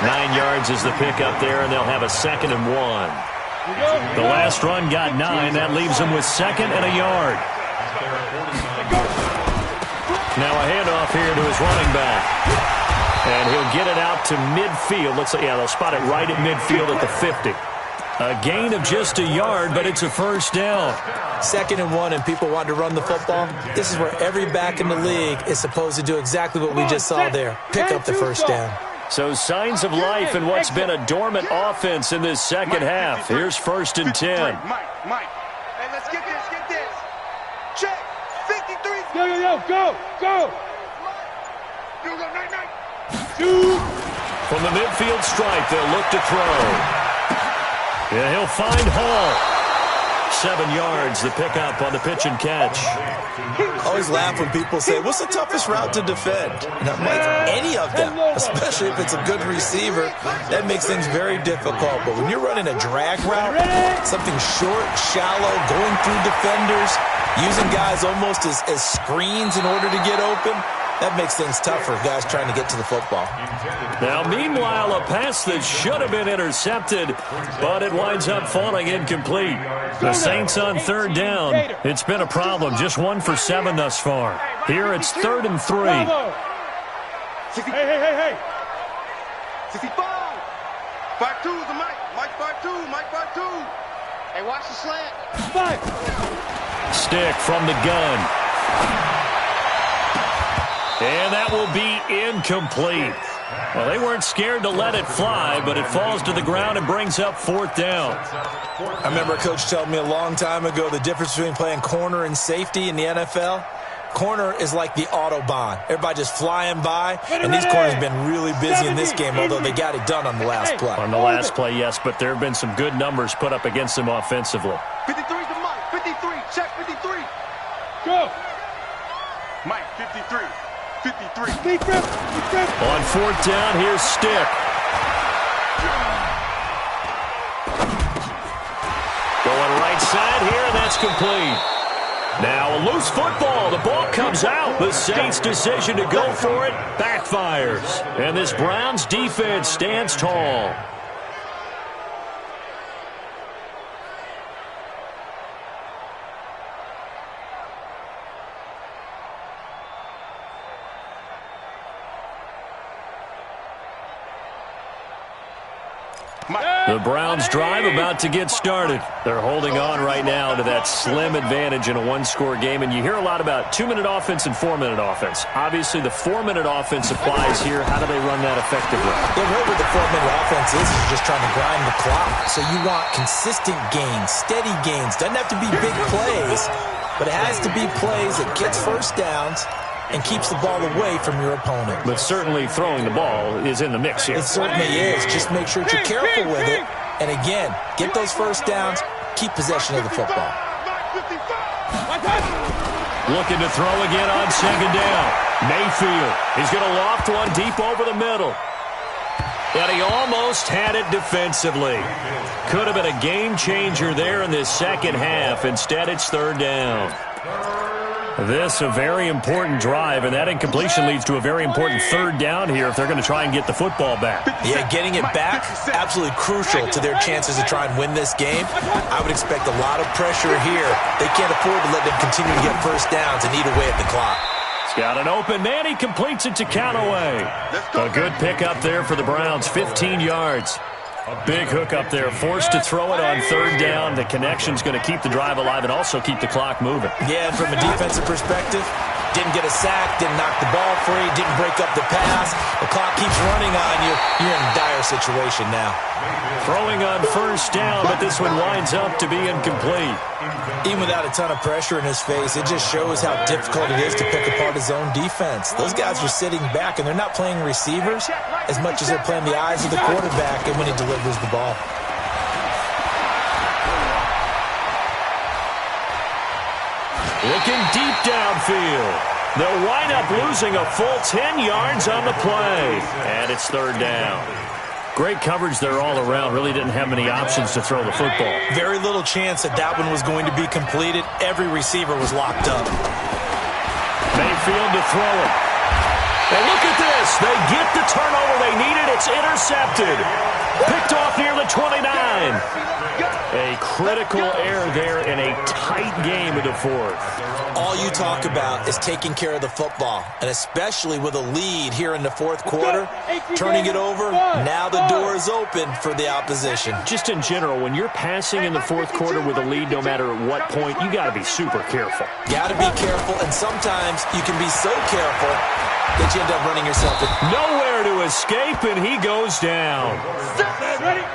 S2: 9 yards is the pickup there, and they'll have a 2nd and 1. The last run got 9. That leaves them with 2nd and a yard. Now a handoff here to his running back. And he'll get it out to midfield. Looks like, they'll spot it right at midfield at the 50. A gain of just a yard, but it's a first down.
S5: 2nd and 1, and people want to run the football. This is where every back in the league is supposed to do exactly what we just saw there. Pick up the first down.
S2: So signs of life in what's been a dormant offense in this second half. Here's 1st and 10.
S4: Mike. Hey, let's get this. Check. 53.
S6: Go.
S2: From the midfield stripe, they'll look to throw. Yeah, he'll find Hall. 7 yards, the pickup on the pitch and catch.
S5: I always laugh when people say, what's the toughest route to defend? And I'm like, any of them, especially if it's a good receiver. That makes things very difficult. But when you're running a drag route, something short, shallow, going through defenders, using guys almost as screens in order to get open, that makes things tough for guys trying to get to the football.
S2: Now, meanwhile, a pass that should have been intercepted, but it winds up falling incomplete. The Saints on 3rd down. It's been a problem. Just 1 for 7 thus far. Here it's 3rd and 3.
S6: Hey.
S4: 65. 5-2 is the Mike. Mike 5-2. Mike 5-2. Hey, watch the slant.
S6: 5.
S2: Stick from the gun. And that will be incomplete. Well, they weren't scared to let it fly, but it falls to the ground and brings up 4th down.
S5: I remember a coach telling me a long time ago the difference between playing corner and safety in the NFL. Corner is like the Autobahn. Everybody just flying by, and these corners have been really busy in this game, although they got it done on the last play.
S2: On the last play, yes, but there have been some good numbers put up against them offensively.
S4: 53 is the Mike. 53. Check 53.
S6: Go.
S4: Mike 53. 53.
S2: On 4th down, here's Stick. Going right side here, and that's complete. Now a loose football. The ball comes out. The Saints' decision to go for it backfires. And this Browns defense stands tall. The Browns drive about to get started. They're holding on right now to that slim advantage in a 1-score game, and you hear a lot about 2-minute offense and 4-minute offense. Obviously, the 4-minute offense applies here. How do they run that effectively?
S5: Yeah, really what the 4-minute offense is just trying to grind the clock. So you want consistent gains, steady gains. Doesn't have to be big plays, but it has to be plays that gets first downs and keeps the ball away from your opponent.
S2: But certainly throwing the ball is in the mix here.
S5: It certainly is. Just make sure that you're careful with it. And again, get those first downs, keep possession of the football.
S2: Looking to throw again on 2nd down. Mayfield. He's going to loft one deep over the middle. And he almost had it defensively. Could have been a game changer there in this second half. Instead, it's 3rd down. This a very important drive, and that incompletion leads to a very important 3rd down here if they're going to try and get the football back.
S5: Yeah, getting it back, absolutely crucial to their chances to try and win this game. I would expect a lot of pressure here. They can't afford to let them continue to get first downs and eat away at the clock.
S2: He's got an open man. He completes it to Callaway. A good pickup there for the Browns, 15 yards. Big hook up there, forced to throw it on 3rd down. The connection's going to keep the drive alive and also keep the clock moving.
S5: Yeah, and from a defensive perspective, didn't get a sack, didn't knock the ball free, didn't break up the pass. The clock keeps running on you. You're in a dire situation now.
S2: Throwing on 1st down, but this one winds up to be incomplete.
S5: Even without a ton of pressure in his face, it just shows how difficult it is to pick apart his own defense. Those guys are sitting back, and they're not playing receivers. as much as they're playing the eyes of the quarterback and when he delivers the ball.
S2: Looking deep downfield. They'll wind up losing a full 10 yards on the play. And it's third down. Great coverage there all around. Really didn't have many options to throw the football.
S5: Very little chance that one was going to be completed. Every receiver was locked up.
S2: Mayfield to throw it. And look at this. They get the turnover they needed. It's intercepted. Picked off near the 29. A critical error there in a tight game in the fourth.
S5: All you talk about is taking care of the football, and especially with a lead here in the fourth quarter, turning it over, now the door is open for the opposition.
S2: Just in general, when you're passing in the fourth quarter with a lead, no matter at what point, you got to be super careful.
S5: Got to be careful, and sometimes you can be so careful that you end up running yourself in.
S2: Nowhere to escape, and he goes down.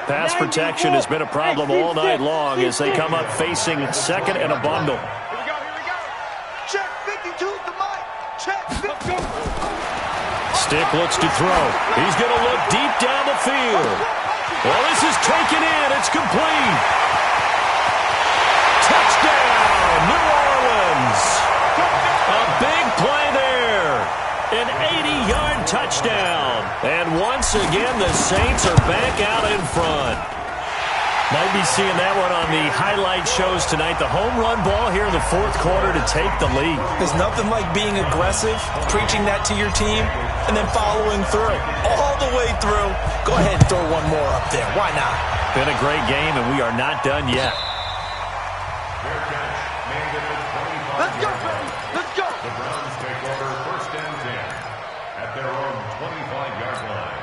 S2: Pass protection has been a problem all night long as they come up facing second and a bundle.
S4: Check 52 the mic. Check 52.
S2: Stick looks to throw. He's going to look deep down the field. Well, this is taken in. It's complete. Touchdown, New Orleans. A big play there. An 80-yard touchdown. And once again, the Saints are back out in front. Might be seeing that one on the highlight shows tonight. The home run ball here in the fourth quarter to take the lead.
S5: There's nothing like being aggressive, preaching that to your team, and then following through. All the way through. Go ahead and throw one more up there. Why not?
S2: Been a great game, and we are not done yet.
S4: Let's go, baby. Let's go.
S3: The Browns take over first and 10 at their own 25-yard line.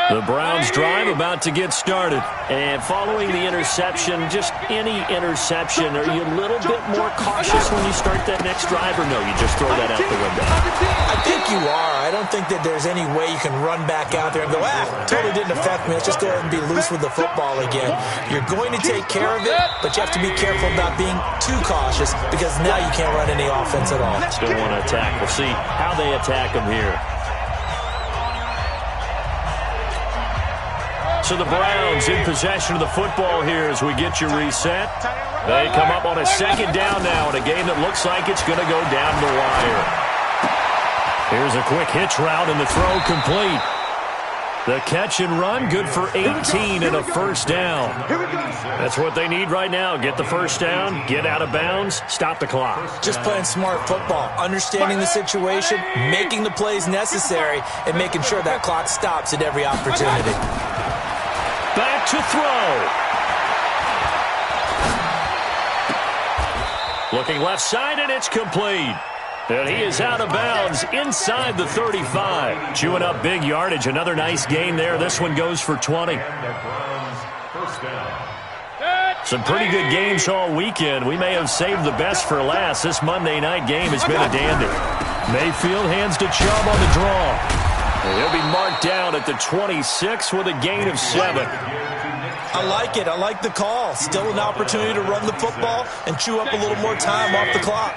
S2: The Browns drive about to get started. And following the interception, just any interception, are you a little bit more cautious when you start that next drive, or no, you just throw that out the window?
S5: I think you are. I don't think that there's any way you can run back out there and go, totally didn't affect me. Let's just go ahead and be loose with the football again. You're going to take care of it, but you have to be careful about being too cautious because now you can't run any offense at all.
S2: Still want to attack. We'll see how they attack them here. So the Browns in possession of the football here as we get you reset. They come up on a second down now in a game that looks like it's going to go down the wire. Here's a quick hitch route and the throw complete. The catch and run good for 18 and a first down. That's what they need right now. Get the first down, get out of bounds, stop the clock.
S5: Just playing smart football, understanding the situation, making the plays necessary, and making sure that clock stops at every opportunity.
S2: Back to throw. Looking left side, and it's complete. And he is out of bounds inside the 35. Chewing up big yardage. Another nice gain there. This one goes for 20. Some pretty good games all weekend. We may have saved the best for last. This Monday night game has been a dandy. Mayfield hands to Chubb on the draw. And he'll be marked down at the 26 with a gain of 7.
S5: I like it. I like the call. Still an opportunity to run the football and chew up a little more time off the clock.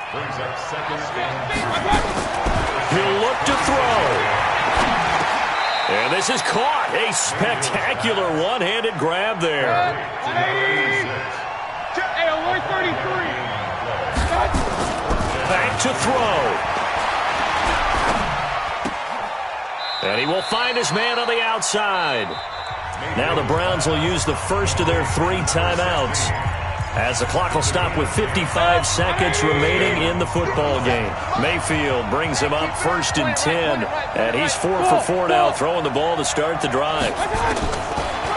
S2: He'll look to throw. And this is caught. A spectacular one-handed grab there. Back to throw. And he will find his man on the outside. Now the Browns will use the first of their 3 timeouts as the clock will stop with 55 seconds remaining in the football game. Mayfield brings him up first and 10, and he's 4 for 4 now, throwing the ball to start the drive.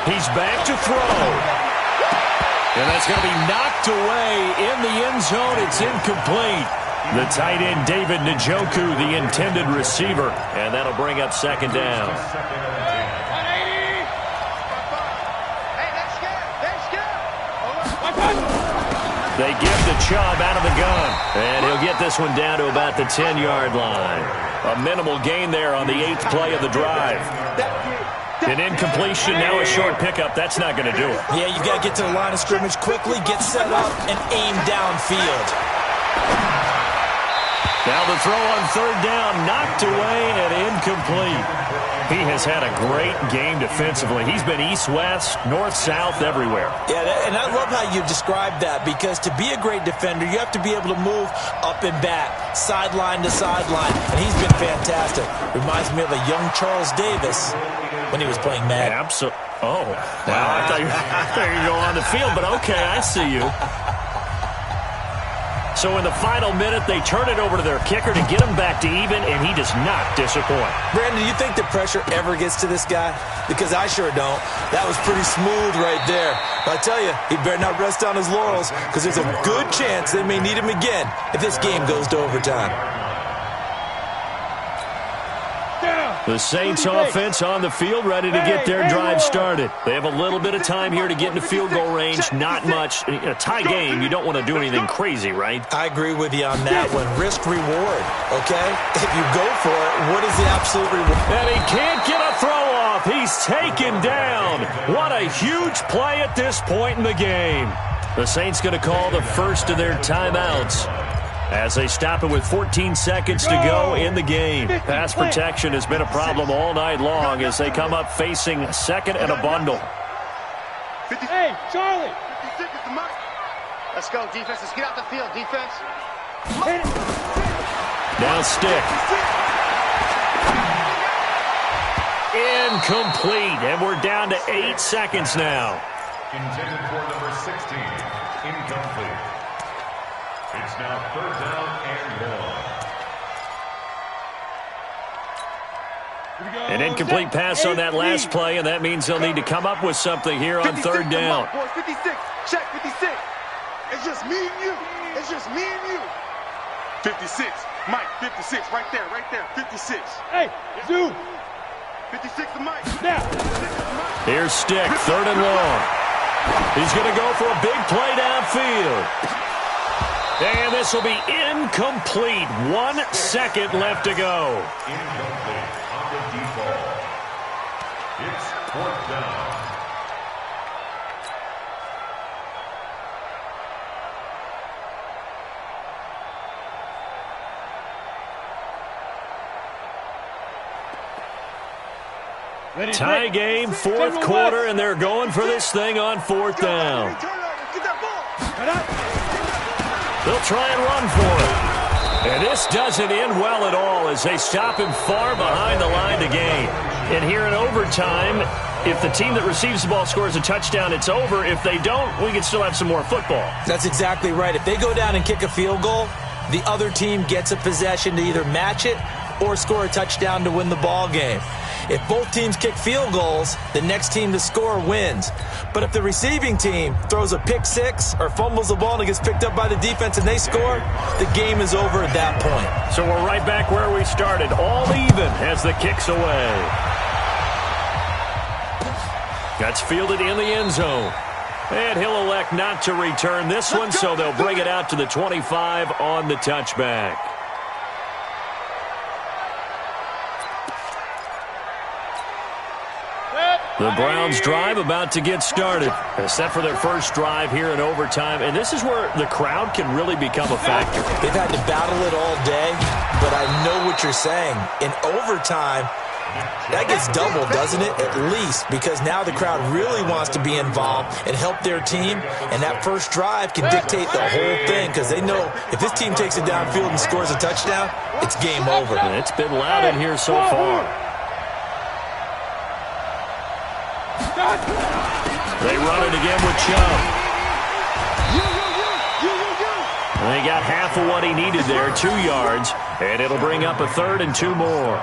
S2: He's back to throw. And that's going to be knocked away in the end zone. It's incomplete. The tight end, David Njoku, the intended receiver, and that'll bring up second down. They give the Chubb out of the gun, and he'll get this one down to about the 10-yard line. A minimal gain there on the 8th play of the drive. An incompletion, now a short pickup. That's not going to do it.
S5: Yeah, you've got to get to the line of scrimmage quickly, get set up, and aim downfield.
S2: Now the throw on third down, knocked away and incomplete. He has had a great game defensively. He's been east-west, north-south, everywhere.
S5: Yeah, and I love how you describe that, because to be a great defender, you have to be able to move up and back, sideline to sideline, and he's been fantastic. Reminds me of a young Charles Davis when he was playing Madden.
S2: Absolutely. Oh, wow. I thought you were going to go on the field, but okay, I see you. So in the final minute, they turn it over to their kicker to get him back to even, and he does not disappoint.
S5: Brandon, do you think the pressure ever gets to this guy? Because I sure don't. That was pretty smooth right there. But I tell you, he better not rest on his laurels, because there's a good chance they may need him again if this game goes to overtime.
S2: The Saints offense on the field, ready to get their drive started. They have a little bit of time here to get into field goal range, not much. In a tie game, you don't want to do anything crazy, right?
S5: I agree with you on that one. Risk-reward, okay? If you go for it, what is the absolute reward?
S2: And he can't get a throw off. He's taken down. What a huge play at this point in the game. The Saints going to call the first of their timeouts as they stop it with 14 seconds to go in the game. Pass protection has been a problem all night long as they come up facing a second and a bundle.
S6: Hey, Charlie!
S7: Let's go, defense. Let's get out the field, defense.
S2: Now stick. Incomplete, and we're down to 8 seconds now.
S3: Intended for number 16, incomplete. It's now third down and 1.
S2: An incomplete pass on that last play, and that means they'll need to come up with something here on third down.
S4: 56, check 56. It's just me and you. It's just me and you. 56, Mike, 56, right there, 56.
S6: Hey, Zoo!
S4: 56 to Mike.
S6: Now!
S2: Here's Stick, third and long. He's going to go for a big play downfield. And this will be incomplete. 1 second left to go.
S3: Incomplete on the default. It's fourth down.
S2: Tie game, fourth quarter, and they're going for this thing on fourth down. They'll try and run for it. And this doesn't end well at all as they stop him far behind the line to gain. And here in overtime, if the team that receives the ball scores a touchdown, it's over. If they don't, we can still have some more football.
S5: That's exactly right. If they go down and kick a field goal, the other team gets a possession to either match it or score a touchdown to win the ball game. If both teams kick field goals, the next team to score wins. But if the receiving team throws a pick six or fumbles the ball and it gets picked up by the defense and they score, the game is over at that point.
S2: So we're right back where we started, all even as the kick's away. That's fielded in the end zone. And he'll elect not to return this one, so they'll bring it out to the 25 on the touchback. The Browns drive about to get started, set for their first drive here in overtime. And this is where the crowd can really become a factor.
S5: They've had to battle it all day, but I know what you're saying. In overtime, that gets doubled, doesn't it? At least, because now the crowd really wants to be involved and help their team. And that first drive can dictate the whole thing because they know if this team takes it downfield and scores a touchdown, it's game over.
S2: And it's been loud in here so far. They run it again with Chubb. They got half of what he needed there, 2 yards, and it'll bring up a third and 2 more.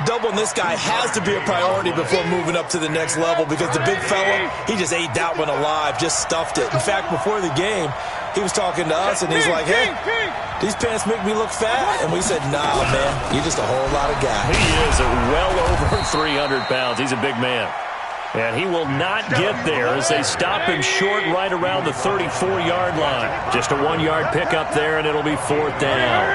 S5: Doubling this guy has to be a priority before moving up to the next level because the big fella, he just ate that one alive, just stuffed it. In fact, before the game, he was talking to us, and he's like, hey, these pants make me look fat. And we said, nah, man, you're just a whole lot of guy.
S2: He is well over 300 pounds. He's a big man. And he will not get there as they stop him short right around the 34-yard line. Just a 1-yard pickup there, and it'll be fourth down.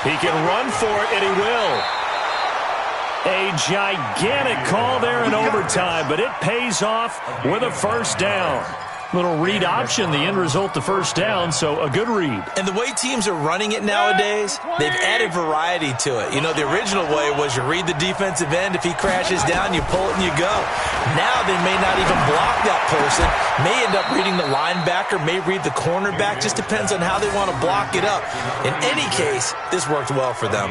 S2: He can run for it, and he will. A gigantic call there in overtime, but it pays off with a first down. Little read option, the end result, the first down, so a good read.
S5: And the way teams are running it nowadays, they've added variety to it. You know, the original way was you read the defensive end. If he crashes down, you pull it and you go. Now they may not even block that person, may end up reading the linebacker, may read the cornerback. Just depends on how they want to block it up. In any case, this worked well for them.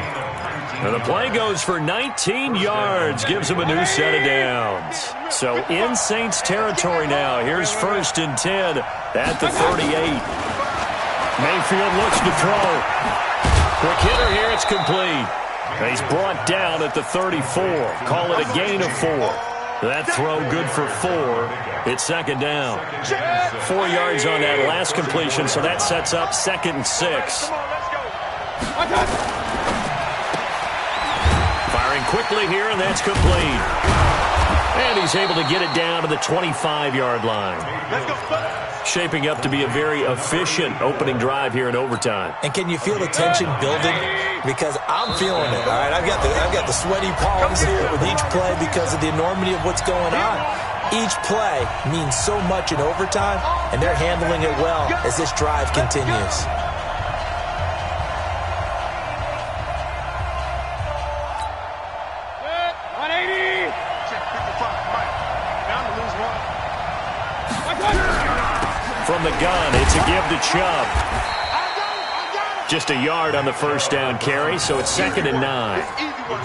S2: And the play goes for 19 yards, gives them a new set of downs. So in Saints territory now. Here's 1st and 10 at the 38. Mayfield looks to throw. Quick hitter here, it's complete. And he's brought down at the 34. Call it a gain of 4. That throw good for 4. It's 2nd down. 4 yards on that last completion, so that sets up 2nd and 6. Firing quickly here, and that's complete. And he's able to get it down to the 25-yard line. Shaping up to be a very efficient opening drive here in overtime.
S5: And can you feel the tension building? Because I'm feeling it. All right, I've got the sweaty palms here with each play because of the enormity of what's going on. Each play means so much in overtime, and they're handling it well as this drive continues.
S2: From the gun, it's a give to Chubb. Just a yard on the first down carry, so it's 2nd and 9.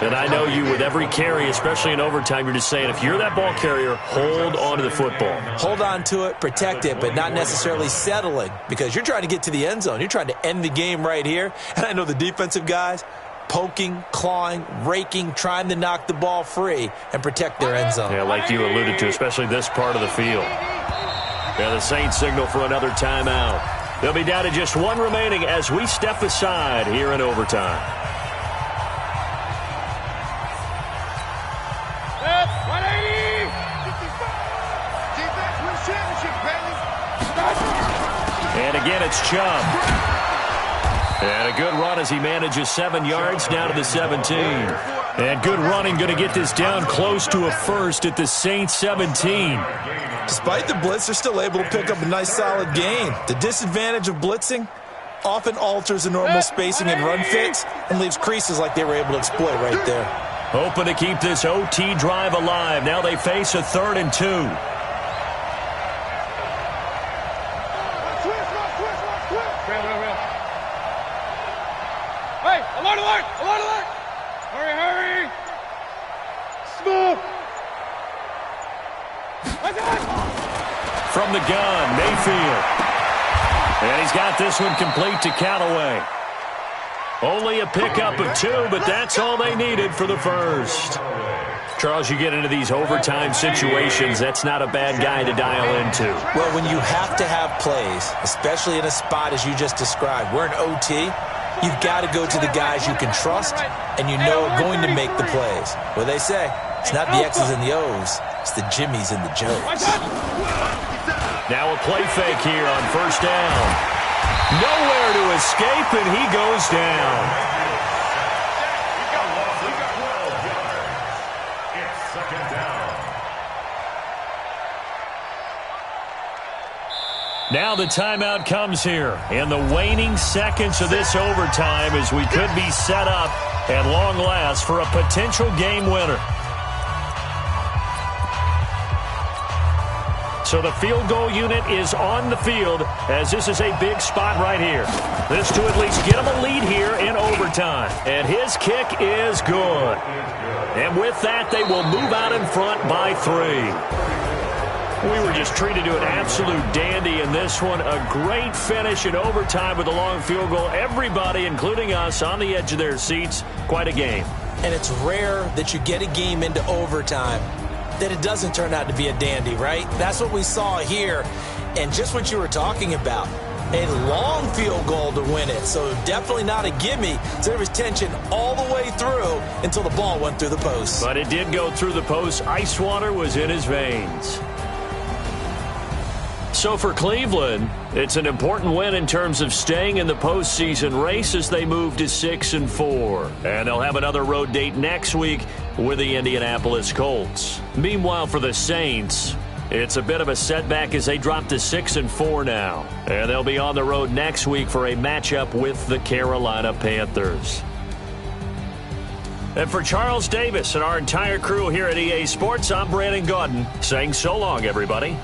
S2: And I know you with every carry, especially in overtime, you're just saying if you're that ball carrier, hold on to the football.
S5: Hold on to it, protect it, but not necessarily settling because you're trying to get to the end zone. You're trying to end the game right here. And I know the defensive guys poking, clawing, raking, trying to knock the ball free and protect their end zone.
S2: Yeah, like you alluded to, especially this part of the field. Yeah, the Saints signal for another timeout. They'll be down to just 1 remaining as we step aside here in overtime.
S4: 180!
S7: Defense wins championship, baby.
S2: And again, it's Chubb. And a good run as he manages 7 yards down to the 17. And good running, going to get this down close to a first at the Saints 17.
S5: Despite the blitz, they're still able to pick up a nice solid gain. The disadvantage of blitzing often alters the normal spacing and run fits and leaves creases like they were able to exploit right there.
S2: Hoping to keep this OT drive alive. Now they face a 3rd and 2.
S4: Hey, alert, alert, alert, alert! Hurry, hurry! Smooth!
S2: From the gun, Mayfield. And he's got this one complete to Callaway. Only a pickup of 2, but that's all they needed for the first. Charles, you get into these overtime situations, that's not a bad guy to dial into.
S5: Well, when you have to have plays, especially in a spot as you just described, we're in OT, you've got to go to the guys you can trust and you know are going to make the plays. Well, they say, it's not the X's and the O's, it's the Jimmys and the Joes.
S2: Now a play fake here on first down. Nowhere to escape, and he goes down.
S3: It's 2nd down.
S2: Now the timeout comes here in the waning seconds of this overtime as we could be set up at long last for a potential game winner. So the field goal unit is on the field as this is a big spot right here. This to at least get him a lead here in overtime. And his kick is good. And with that, they will move out in front by 3. We were just treated to an absolute dandy in this one. A great finish in overtime with a long field goal. Everybody, including us, on the edge of their seats. Quite a game.
S5: And it's rare that you get a game into overtime that it doesn't turn out to be a dandy, right? That's what we saw here. And just what you were talking about, a long field goal to win it. So definitely not a gimme. So there was tension all the way through until the ball went through the post.
S2: But it did go through the post. Ice water was in his veins. So for Cleveland, it's an important win in terms of staying in the postseason race as they move to 6-4. And they'll have another road date next week with the Indianapolis Colts. Meanwhile, for the Saints, it's a bit of a setback as they drop to 6-4 now. And they'll be on the road next week for a matchup with the Carolina Panthers. And for Charles Davis and our entire crew here at EA Sports, I'm Brandon Gaudin saying so long, everybody.